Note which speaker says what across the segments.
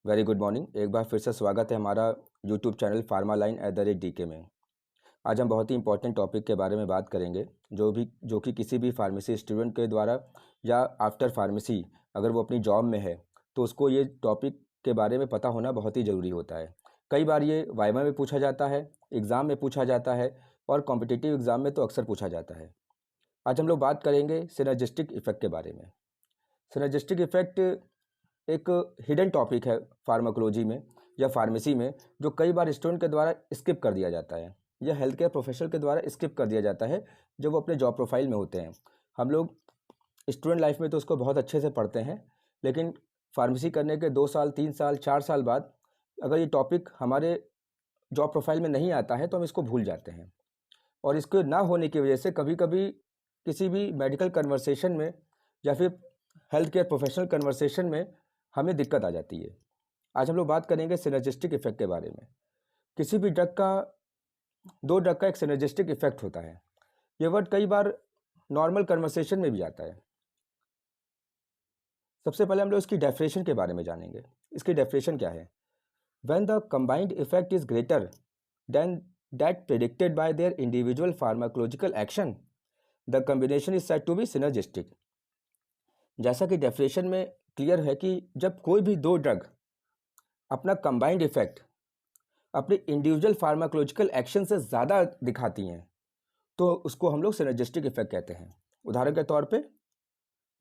Speaker 1: Very good morning. एक बार फिर से स्वागत है हमारा यूट्यूब चैनल pharmaline@DK में। आज हम बहुत ही इंपॉर्टेंट टॉपिक के बारे में बात करेंगे जो कि किसी भी फार्मेसी स्टूडेंट के द्वारा या आफ्टर फार्मेसी अगर वो अपनी जॉब में है तो उसको ये टॉपिक के बारे में पता होना बहुत ही ज़रूरी होता है। कई बार ये वाइवा में पूछा जाता है, एग्ज़ाम में पूछा जाता है और कॉम्पिटिटिव एग्ज़ाम में तो अक्सर पूछा जाता है। आज हम लोग बात करेंगे सिनर्जिस्टिक इफ़ेक्ट के बारे में। सिनर्जिस्टिक इफ़ेक्ट एक हिडन टॉपिक है फार्माकोलॉजी में या फार्मेसी में, जो कई बार स्टूडेंट के द्वारा स्किप कर दिया जाता है या हेल्थ केयर प्रोफेशनल के द्वारा स्किप कर दिया जाता है जब वो अपने जॉब प्रोफाइल में होते हैं। हम लोग स्टूडेंट लाइफ में तो उसको बहुत अच्छे से पढ़ते हैं, लेकिन फार्मेसी करने के 2 साल 3 साल 4 साल बाद अगर ये टॉपिक हमारे जॉब प्रोफाइल में नहीं आता है तो हम इसको भूल जाते हैं। और इसके ना होने की वजह से कभी कभी किसी भी मेडिकल कन्वर्सेशन में या फिर हेल्थ केयर प्रोफेशनल कन्वर्सेशन में हमें दिक्कत आ जाती है। आज हम लोग बात करेंगे सिनर्जिस्टिक इफेक्ट के बारे में। किसी भी दो ड्रग का एक सिनर्जिस्टिक इफेक्ट होता है। ये वर्ड कई बार नॉर्मल कन्वर्सेशन में भी आता है। सबसे पहले हम लोग इसकी डेफिनेशन के बारे में जानेंगे। इसकी डेफिनेशन क्या है? When the combined effect is greater than that predicted by their individual pharmacological action, the combination is said to be synergistic. जैसा कि डेफिनेशन में क्लियर है कि जब कोई भी दो ड्रग अपना कंबाइंड इफेक्ट अपने इंडिविजुअल फार्माकोलॉजिकल एक्शन से ज़्यादा दिखाती हैं तो उसको हम लोग सिनर्जिस्टिक इफेक्ट कहते हैं। उदाहरण के तौर पे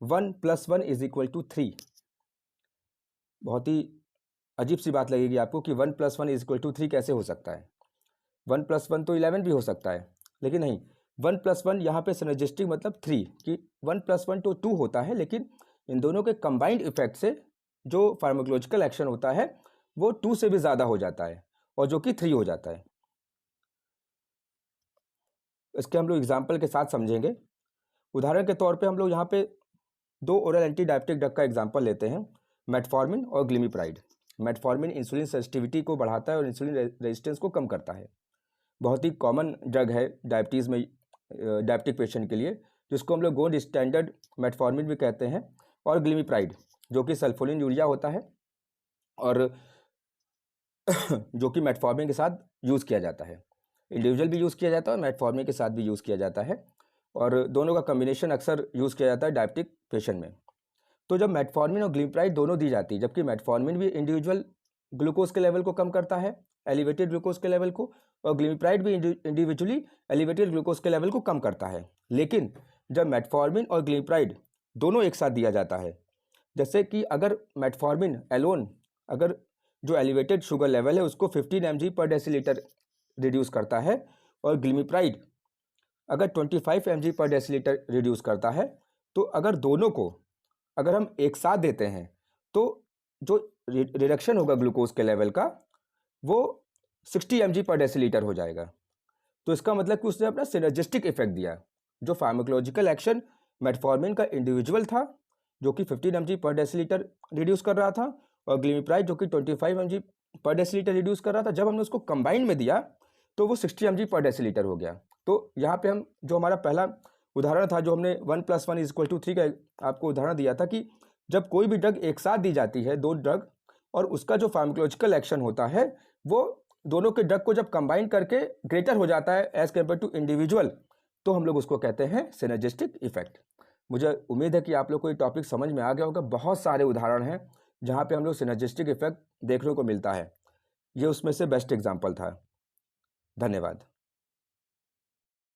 Speaker 1: 1 + 1 = 3। बहुत ही अजीब सी बात लगेगी आपको कि 1 + 1 = 3 कैसे हो सकता है। 1 + 1 तो 11 भी हो सकता है, लेकिन नहीं, 1 + 1 यहाँ पे सिनर्जिस्टिक मतलब 3, कि 1 + 1 तो 2 होता है, लेकिन इन दोनों के कंबाइंड इफेक्ट से जो फार्माकोलॉजिकल एक्शन होता है वो 2 से भी ज़्यादा हो जाता है और जो कि 3 हो जाता है। इसके हम लोग एग्जाम्पल के साथ समझेंगे। उदाहरण के तौर पे हम लोग यहाँ पे 2 ओरल एंटी डायबिटिक ड्रग का एग्जाम्पल लेते हैं, मेटफॉर्मिन और ग्लिमिप्राइड। मेटफॉर्मिन इंसुलिन सेंसिटिविटी को बढ़ाता है और इंसुलिन रेजिस्टेंस को कम करता है। बहुत ही कॉमन ड्रग है डायबिटीज़ में, डायबिटिक पेशेंट के लिए, जिसको हम लोग गोल्ड स्टैंडर्ड मेटफॉर्मिन भी कहते हैं। और ग्लिमिप्राइड जो कि सल्फोनिल यूरिया होता है और जो कि मेटफॉर्मिन के साथ यूज़ किया जाता है। इंडिविजुअल भी यूज़ किया जाता है और मेटफॉर्मिन के साथ भी यूज़ किया जाता है, और दोनों का कम्बिनेशन अक्सर यूज़ किया जाता है डायबिटिक पेशेंट में। तो जब मेटफॉर्मिन और ग्लिमिप्राइड दोनों दी जाती है, जबकि मेटफॉर्मिन भी इंडिविजुअल ग्लूकोज के लेवल को कम करता है, एलिवेटेड ग्लूकोज के लेवल को, और ग्लिमिप्राइड भी इंडिविजुअली एलिवेटेड ग्लूकोज के लेवल को कम करता है। लेकिन जब मेटफॉर्मिन और ग्लिमिप्राइड दोनों एक साथ दिया जाता है, जैसे कि अगर मेटफॉर्मिन एलोन अगर जो एलिवेटेड शुगर लेवल है उसको 15 mg/dL रिड्यूस करता है, और ग्लिमिप्राइड अगर 25 mg/dL रिड्यूस करता है, तो अगर दोनों को अगर हम एक साथ देते हैं तो जो रिडक्शन होगा ग्लूकोज के लेवल का वो 60 mg/dL हो जाएगा। तो इसका मतलब कि उसने अपना सिनर्जिस्टिक इफेक्ट दिया। जो फार्माकोलॉजिकल एक्शन मेटफॉर्मिन का इंडिविजुअल था जो कि 15 mg/dL रिड्यूस कर रहा था, और ग्लिमिप्राइड जो कि 25 mg/dL रिड्यूस कर रहा था, जब हमने उसको कंबाइन में दिया तो वो 60 mg/dL हो गया। तो यहाँ पे हम जो हमारा पहला उदाहरण था, जो हमने 1 + 1 = 3 का आपको उदाहरण दिया था, कि जब कोई भी ड्रग एक साथ दी जाती है, दो ड्रग, और उसका जो फार्माकोलॉजिकल एक्शन होता है वो दोनों के ड्रग को जब कंबाइन करके ग्रेटर हो जाता है एज कम्पेयर टू इंडिविजुअल, तो हम लोग उसको कहते हैं सिनर्जिस्टिक इफेक्ट। मुझे उम्मीद है कि आप लोग को ये टॉपिक समझ में आ गया होगा। बहुत सारे उदाहरण हैं जहाँ पे हम लोग सिनर्जिस्टिक इफेक्ट देखने को मिलता है। ये उसमें से बेस्ट एग्जाम्पल था। धन्यवाद।